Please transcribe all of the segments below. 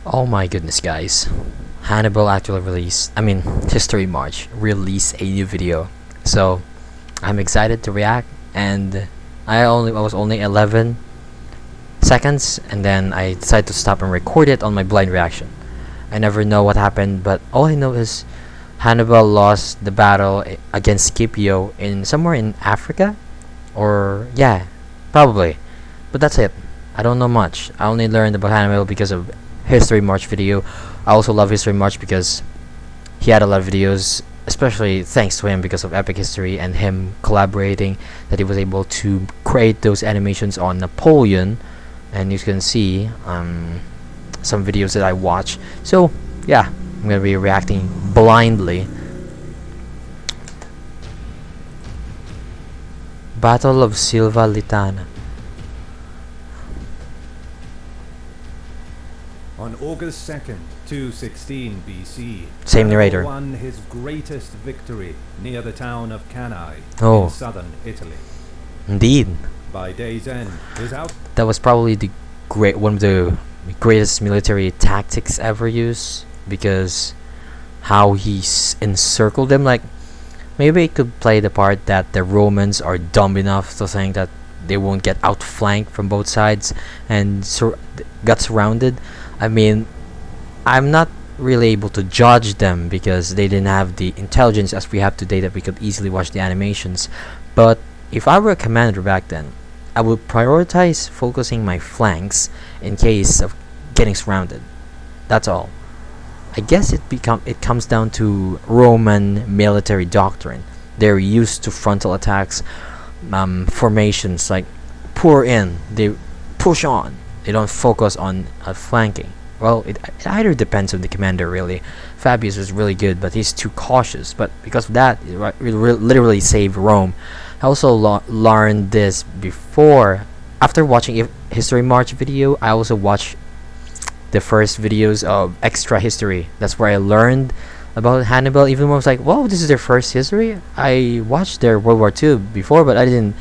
Oh my goodness, guys. Hannibal actually released, History March released a new video. So, I'm excited to react, and I was only 11 seconds, and then I decided to stop and record it on my blind reaction. I never know what happened, but all I know is Hannibal lost the battle against Scipio in somewhere in Africa, or yeah, probably. But that's it. I don't know much. I only learned about Hannibal because of History March video. I also love History March because he had a lot of videos, especially thanks to him because of Epic History and him collaborating, that he was able to create those animations on Napoleon. And you can see some videos that I watch. So yeah, I'm gonna be reacting blindly. Battle of Silva, Litana. On August 2nd, 216 BC, Same narrator. Hannibal won his greatest victory near the town of Cannae Oh. in southern Italy. Indeed, By day's end, his that was probably one of the greatest military tactics ever used, because how he encircled them. Like, maybe it could play the part that the Romans are dumb enough to think that they won't get outflanked from both sides and got surrounded. I'm not really able to judge them because they didn't have the intelligence as we have today that we could easily watch the animations. But if I were a commander back then, I would prioritize focusing my flanks in case of getting surrounded. That's all. I guess it comes down to Roman military doctrine. They're used to frontal attacks, formations, like pour in, they push on. They don't focus on flanking. Well, it either depends on the commander, really. Fabius is really good, but he's too cautious. But because of that, it literally saved Rome. I also learned this before. After watching History March video, I also watched the first videos of Extra History. That's where I learned about Hannibal. Even more, I was like, "Whoa, this is their first history." I watched their World War II before, but I didn't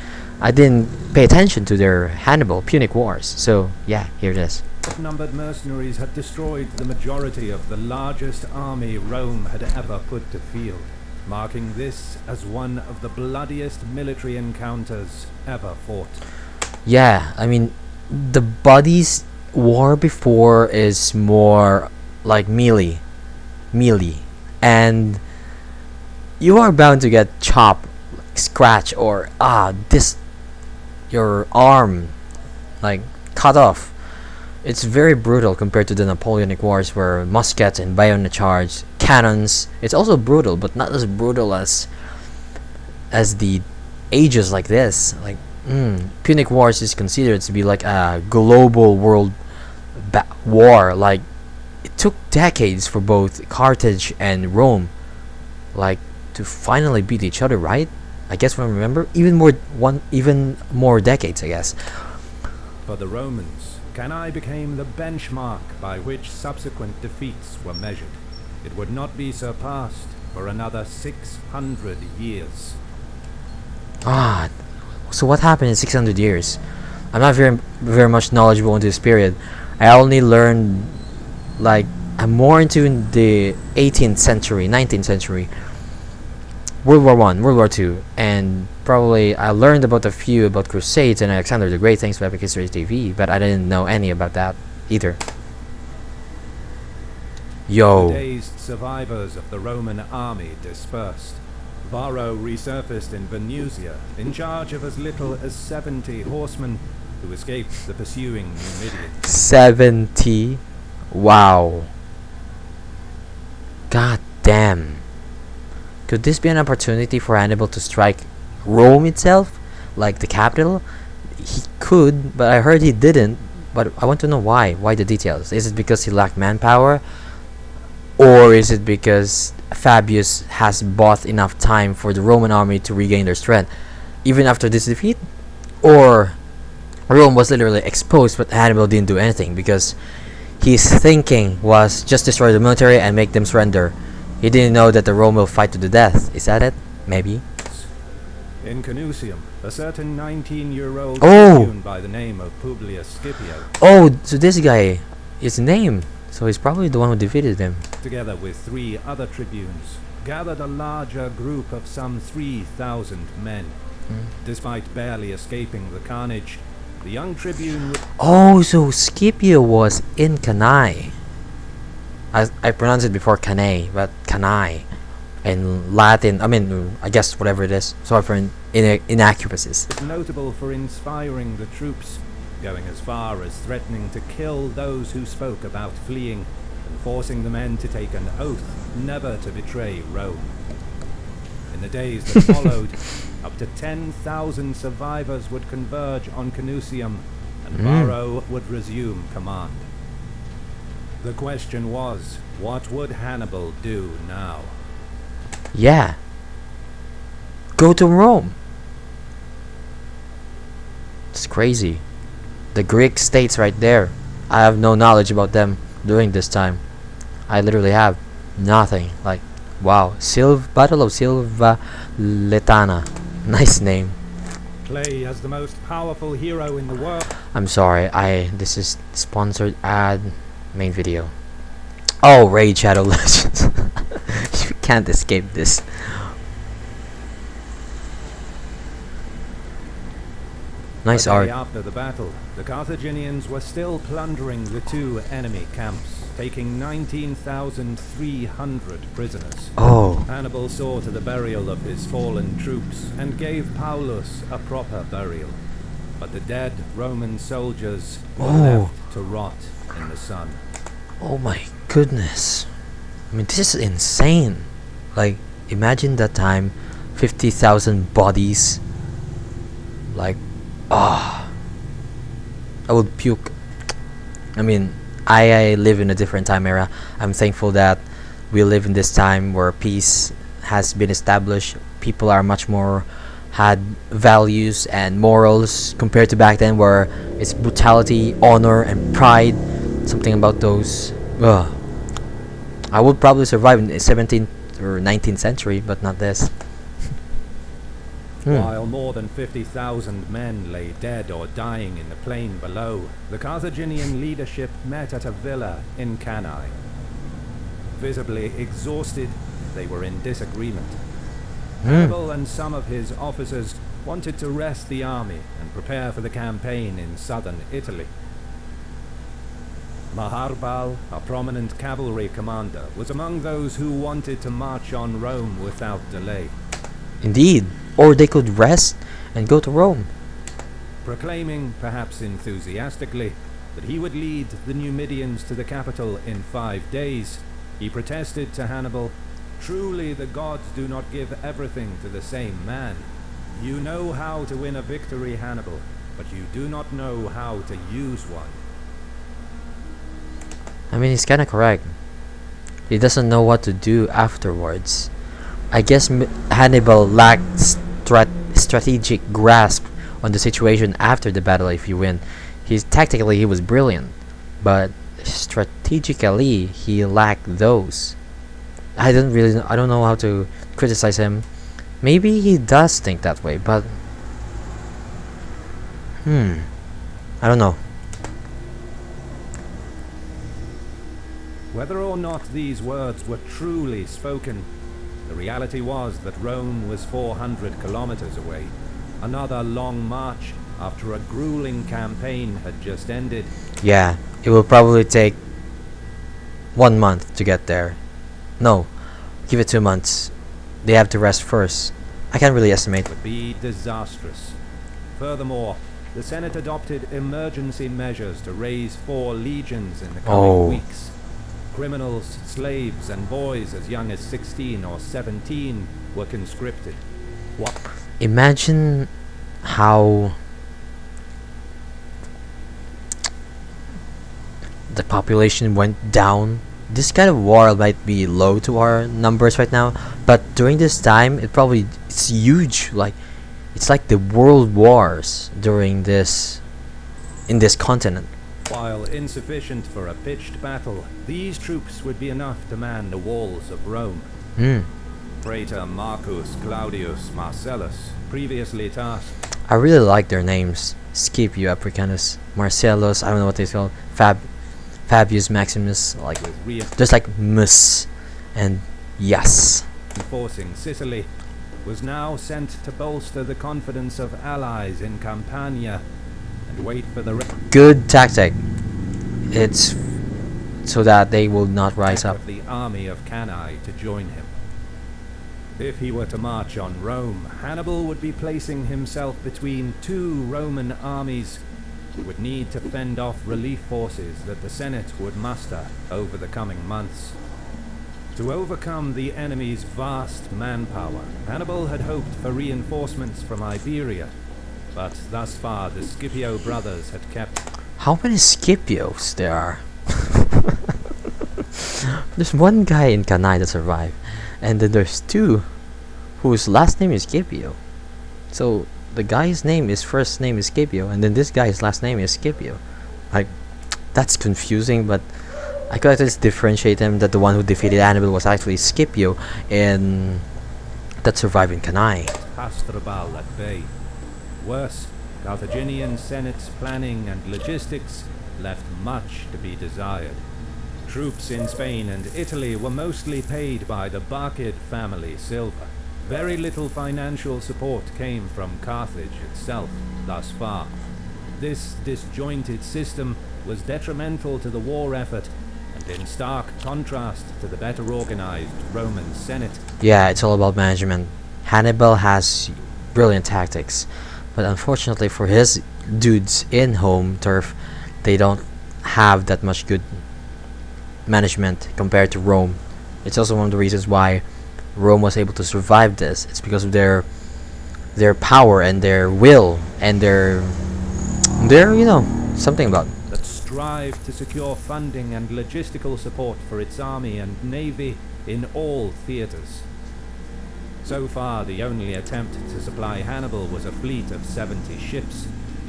pay attention to their Hannibal Punic Wars. So yeah, here it is. outnumbered mercenaries had destroyed the majority of the largest army Rome had ever put to field, marking this as one of the bloodiest military encounters ever fought. Yeah, the bodies war before is more like melee, and you are bound to get chopped, scratch, or your arm like cut off. It's very brutal compared to the Napoleonic Wars, where muskets and bayonet charge, cannons. It's also brutal, but not as brutal as the ages like this. Like Punic Wars is considered to be like a global world war. Like, it took decades for both Carthage and Rome, like, to finally beat each other, right? I guess when I remember, even more decades, I guess. For the Romans, Cannae became the benchmark by which subsequent defeats were measured. It would not be surpassed for another 600 years. So what happened in 600 years? I'm not very much knowledgeable into this period. I only learned, like, I'm more into the 18th century, 19th century, World War I, World War II, and probably I learned about a few about Crusades and Alexander the Great thanks to Epic History TV, but I didn't know any about that either. Yo. The dazed survivors of the Roman army dispersed. Varro resurfaced in Venusia in charge of as little as 70 horsemen who escaped the pursuing Numidians. 70? Wow. God damn. Could this be an opportunity for Hannibal to strike Rome itself, like the capital? He could, but I heard he didn't. But I want to know why. Why the details? Is it because he lacked manpower? Or is it because Fabius has bought enough time for the Roman army to regain their strength, even after this defeat? Or Rome was literally exposed, but Hannibal didn't do anything because his thinking was just destroy the military and make them surrender. He didn't know that the Rome will fight to the death. Is that it? Maybe. In Canusium, a certain 19-year-old Oh! tribune by the name of Publius Scipio. Oh, so this guy, his name, So he's probably the one who defeated him. together with 3 other tribunes, gathered a larger group of some 3,000 men. Despite barely escaping the carnage, the young tribune... Oh, so Scipio was in Cannae. I pronounced it before Cannae, but Cannae. In Latin, I guess whatever it is. Sorry for inaccuracies. was notable for inspiring the troops, going as far as threatening to kill those who spoke about fleeing, and forcing the men to take an oath never to betray Rome. In the days that followed, up to 10,000 survivors would converge on Canusium, and Varro would resume command. The question was, what would Hannibal do now? Yeah. Go to Rome. It's crazy. The Greek states right there. I have no knowledge about them during this time. I literally have nothing. Like, wow. Battle of Silva, Litana. Nice name. Play as the most powerful hero in the world. I'm sorry. This is sponsored ad main video. Oh, Raid Shadow Legends. You can't escape this. Nice A art. day after the battle, the Carthaginians were still plundering the 2 enemy camps, taking 19,300 prisoners. Oh. Hannibal saw to the burial of his fallen troops and gave Paulus a proper burial. But the dead Roman soldiers were left to rot in the sun. Oh my goodness. I mean, this is insane. Like, imagine that time, 50,000 bodies. Like, I would puke. I mean, I live in a different time era. I'm thankful that we live in this time where peace has been established. People are much more had values and morals compared to back then, where it's brutality, honor, and pride. Something about those. I would probably survive in the 17th or 19th century, but not this. While more than 50,000 men lay dead or dying in the plain below, the Carthaginian leadership met at a villa in Cannae. Visibly exhausted, they were in disagreement. Hannibal and some of his officers wanted to rest the army and prepare for the campaign in southern Italy. Maharbal, a prominent cavalry commander, was among those who wanted to march on Rome without delay. Indeed. Or they could rest and go to Rome. Proclaiming, perhaps enthusiastically, that he would lead the Numidians to the capital in 5 days, he protested to Hannibal, "Truly the gods do not give everything to the same man. You know how to win a victory, Hannibal, but you do not know how to use one." I mean, he's kinda correct. He doesn't know what to do afterwards. I guess Hannibal lacked strategic grasp on the situation after the battle. If you win, tactically he was brilliant, but strategically he lacked those. I don't know how to criticize him. Maybe he does think that way, but I don't know. Whether or not these words were truly spoken, the reality was that Rome was 400 kilometers away. Another long march after a grueling campaign had just ended. Yeah, it will probably take 1 month to get there. No, give it 2 months. They have to rest first. I can't really estimate. Would be disastrous. Furthermore, the Senate adopted emergency measures to raise 4 legions in the coming weeks. Criminals, slaves, and boys as young as 16 or 17 were conscripted. Imagine how the population went down. This kind of war might be low to our numbers right now, but during this time, it's huge. Like, it's like the world wars during this in this continent. While insufficient for a pitched battle, these troops would be enough to man the walls of Rome. Praetor Marcus Claudius Marcellus, previously tasked. I really like their names. Scipio Africanus, Marcellus, I don't know what they call. Fabius Maximus, like just like Mus and yes. Reinforcing Sicily, was now sent to bolster the confidence of allies in Campania and wait for the Good tactic. It's so that they will not rise up. of the army of Cannae to join him. If he were to march on Rome, Hannibal would be placing himself between two Roman armies who would need to fend off relief forces that the Senate would muster over the coming months. To overcome the enemy's vast manpower, Hannibal had hoped for reinforcements from Iberia, but thus far the Scipio brothers had kept... How many Scipios there are? There's one guy in Cannae that survived, and then there's two whose last name is Scipio. So the guy's first name is Scipio, and then this guy's last name is Scipio. Like, that's confusing, but I could just differentiate them that the one who defeated Hannibal was actually Scipio, and that survived in Cannae. Hasdrubal at bay. Worse, Carthaginian Senate's planning and logistics left much to be desired. Troops in Spain and Italy were mostly paid by the Barcid family Silva. Very little financial support came from Carthage itself thus far. This disjointed system was detrimental to the war effort and in stark contrast to the better organized Roman Senate. Yeah, it's all about management. Hannibal has brilliant tactics, but unfortunately for his dudes in home turf, they don't have that much good management compared to Rome. It's also one of the reasons why Rome was able to survive this. It's because of their power and their will and their something about that strive to secure funding and logistical support for its army and navy in all theaters. So far, the only attempt to supply Hannibal was a fleet of 70 ships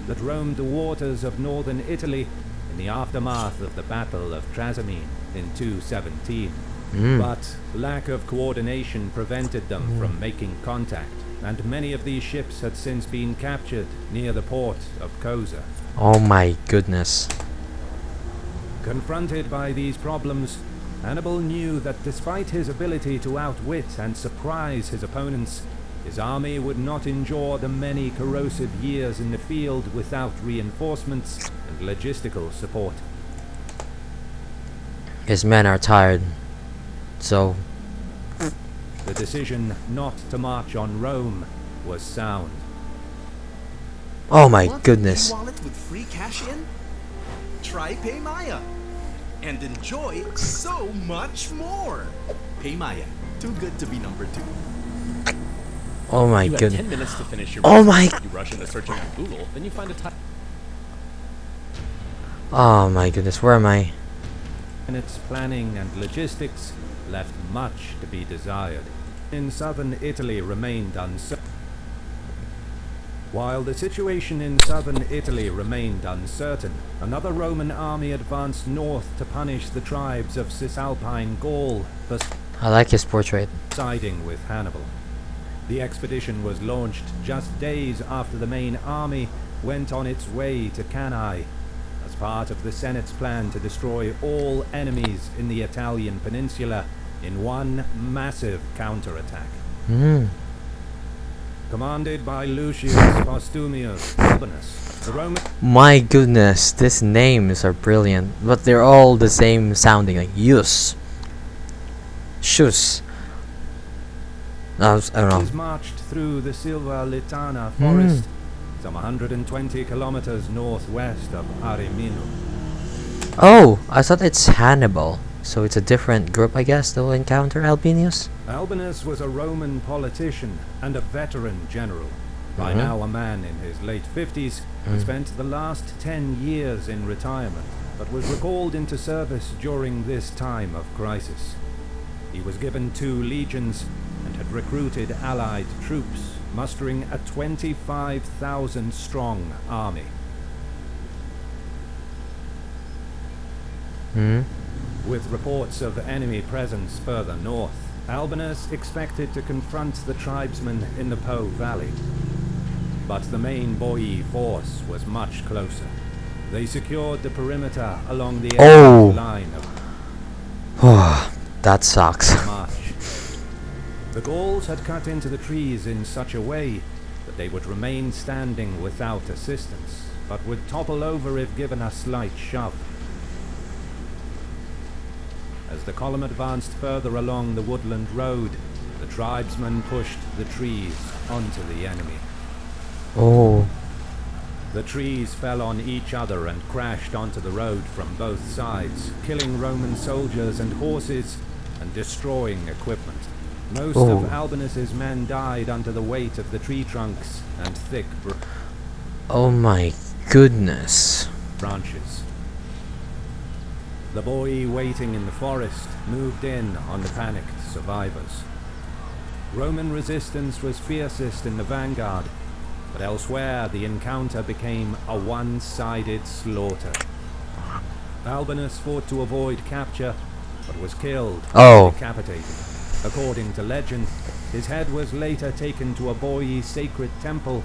that roamed the waters of northern Italy in the aftermath of the Battle of Trasimene in 217. But lack of coordination prevented them from making contact, and many of these ships had since been captured near the port of Cosa. Oh my goodness. Confronted by these problems, Hannibal knew that despite his ability to outwit and surprise his opponents, his army would not endure the many corrosive years in the field without reinforcements and logistical support. His men are tired, so the decision not to march on Rome was sound. oh my goodness. Wallet with free cash in? Try PayMaya and enjoy so much more. PayMaya, too good to be number 2. Oh my You have goodness. 10 minutes to finish your Oh research. my- You rush into searching on Google, then you find a title. Oh my goodness, where am I? And its planning and logistics left much to be desired. In southern Italy remained uncertain. While the situation in southern Italy remained uncertain, another Roman army advanced north to punish the tribes of Cisalpine Gaul for I like his portrait. siding with Hannibal. The expedition was launched just days after the main army went on its way to Cannae, as part of the Senate's plan to destroy all enemies in the Italian peninsula in one massive counterattack. Commanded by Lucius Postumius Albinus, the Roman My goodness, these names are brilliant, but they're all the same sounding, like Yus, Shus. I don't know. marched through the Silva Litana forest, some 120 kilometers northwest of Arimino. Oh, I thought it's Hannibal. So it's a different group, I guess, that will encounter Albinus. Albinus was a Roman politician and a veteran general. By now a man in his late 50s, who spent the last 10 years in retirement, but was recalled into service during this time of crisis. He was given 2 legions and had recruited allied troops, mustering a 25,000 strong army. With reports of enemy presence further north, Albinus expected to confront the tribesmen in the Po Valley. But the main Boii force was much closer. They secured the perimeter along the Oh. line of That sucks. marche. The Gauls had cut into the trees in such a way that they would remain standing without assistance, but would topple over if given a slight shove. As the column advanced further along the woodland road, the tribesmen pushed the trees onto the enemy. Oh. The trees fell on each other and crashed onto the road from both sides, killing Roman soldiers and horses and destroying equipment. Most Oh. of Albinus's men died under the weight of the tree trunks and thick Oh my goodness. branches. The boy waiting in the forest moved in on the panicked survivors. Roman resistance was fiercest in the vanguard, but elsewhere the encounter became a one-sided slaughter. Albinus fought to avoid capture, but was killed Oh. and decapitated. According to legend, his head was later taken to a Boii sacred temple,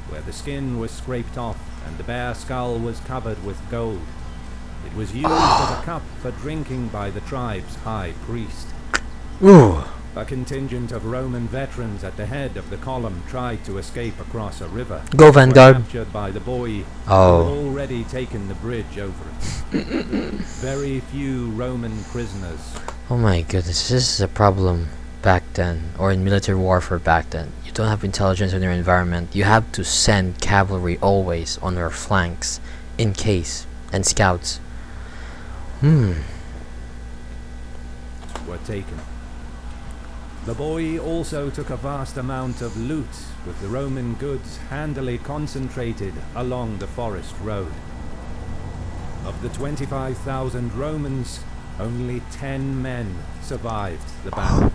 where the skin was scraped off and the bare skull was covered with gold. It was used as a cup for drinking by the tribe's high priest. Ooh. A contingent of Roman veterans at the head of the column tried to escape across a river. Go Were Vanguard. captured by the boy Oh. who had already taken the bridge over it. Very few Roman prisoners. Oh my goodness, this is a problem back then, or in military warfare back then. You don't have intelligence in your environment. You have to send cavalry always on your flanks, in case, and scouts. Were taken. The boy also took a vast amount of loot, with the Roman goods handily concentrated along the forest road. Of the 25,000 Romans, only 10 men survived the battle.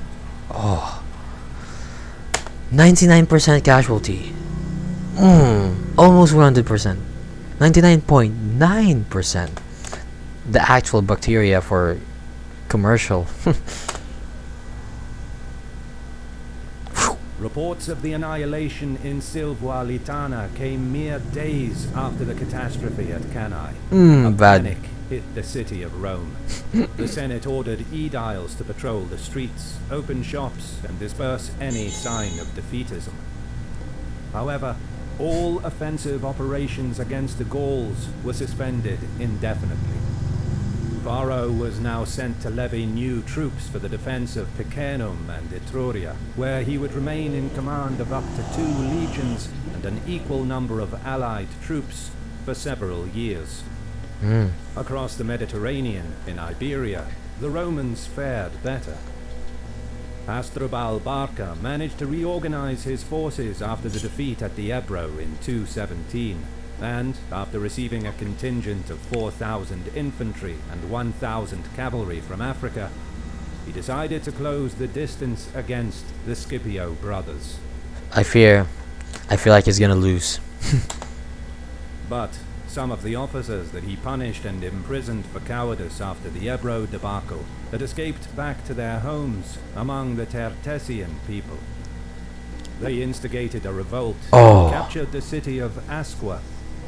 99% casualty. Almost 100%. 99.9%. The actual bacteria for commercial. Reports of the annihilation in Silva, Litana came mere days after the catastrophe at Cannae. A Bad. panic hit the city of Rome. The Senate ordered aediles to patrol the streets, open shops, and disperse any sign of defeatism. However, all offensive operations against the Gauls were suspended indefinitely. Varro was now sent to levy new troops for the defense of Picenum and Etruria, where he would remain in command of up to 2 legions and an equal number of allied troops for several years. Across the Mediterranean, in Iberia, the Romans fared better. Hasdrubal Barca managed to reorganize his forces after the defeat at the Ebro in 217. And, after receiving a contingent of 4,000 infantry and 1,000 cavalry from Africa, he decided to close the distance against the Scipio brothers. I feel like he's gonna lose. But some of the officers that he punished and imprisoned for cowardice after the Ebro debacle had escaped back to their homes among the Tertessian people. They instigated a revolt and captured the city of Asqua,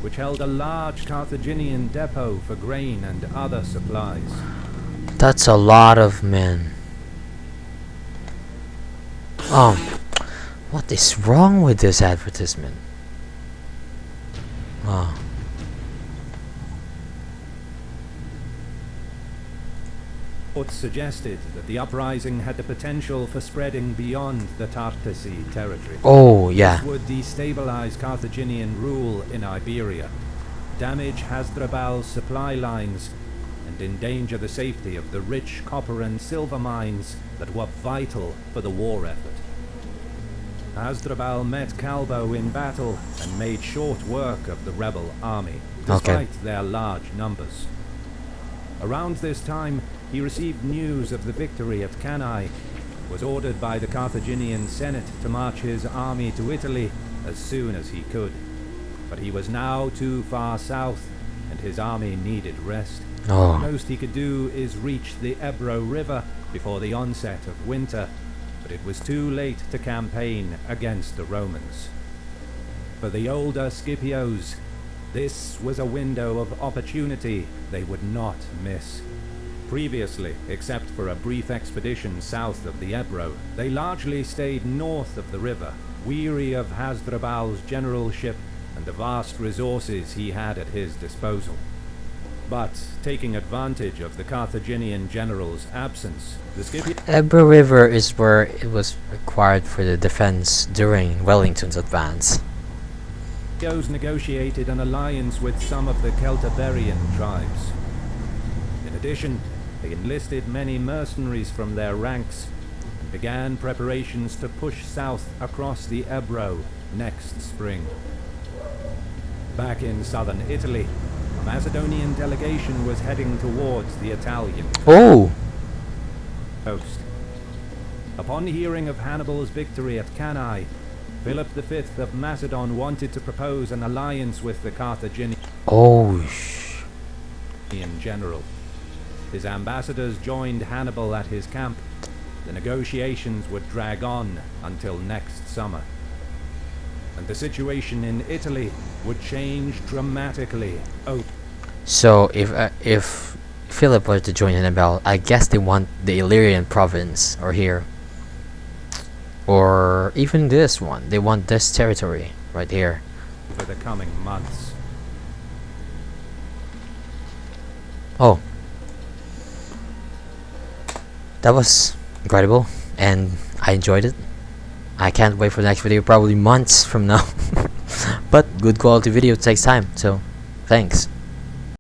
which held a large Carthaginian depot for grain and other supplies. That's a lot of men. What is wrong with this advertisement? Reports suggested that the uprising had the potential for spreading beyond the Tartessi territory. Oh, yeah. This would destabilize Carthaginian rule in Iberia, damage Hasdrubal's supply lines, and endanger the safety of the rich copper and silver mines that were vital for the war effort. Hasdrubal met Calbo in battle and made short work of the rebel army, despite their large numbers. Around this time, he received news of the victory at Cannae, was ordered by the Carthaginian Senate to march his army to Italy as soon as he could. But he was now too far south, and his army needed rest. The most he could do is reach the Ebro River before the onset of winter, but it was too late to campaign against the Romans. For the older Scipios, This was a window of opportunity they would not miss. Previously, except for a brief expedition south of the Ebro, they largely stayed north of the river, weary of Hasdrubal's generalship and the vast resources he had at his disposal. But, taking advantage of the Carthaginian general's absence, the Scipio Ebro River is where it was required for the defense during Wellington's advance. negotiated an alliance with some of the Celtiberian tribes. In addition, they enlisted many mercenaries from their ranks and began preparations to push south across the Ebro next spring. Back in southern Italy, a Macedonian delegation was heading towards the Italian Oh! coast. Upon hearing of Hannibal's victory at Cannae, Philip V of Macedon wanted to propose an alliance with the Carthaginian Oh, general. His ambassadors joined Hannibal at his camp. The negotiations would drag on until next summer. And the situation in Italy would change dramatically. Oh, So if Philip were to join Hannibal, I guess they want the Illyrian province, or here, or even this one. They want this territory right here. for the coming months. Oh, that was incredible, and I enjoyed it. I can't wait for the next video, probably months from now. But good quality video takes time, so thanks.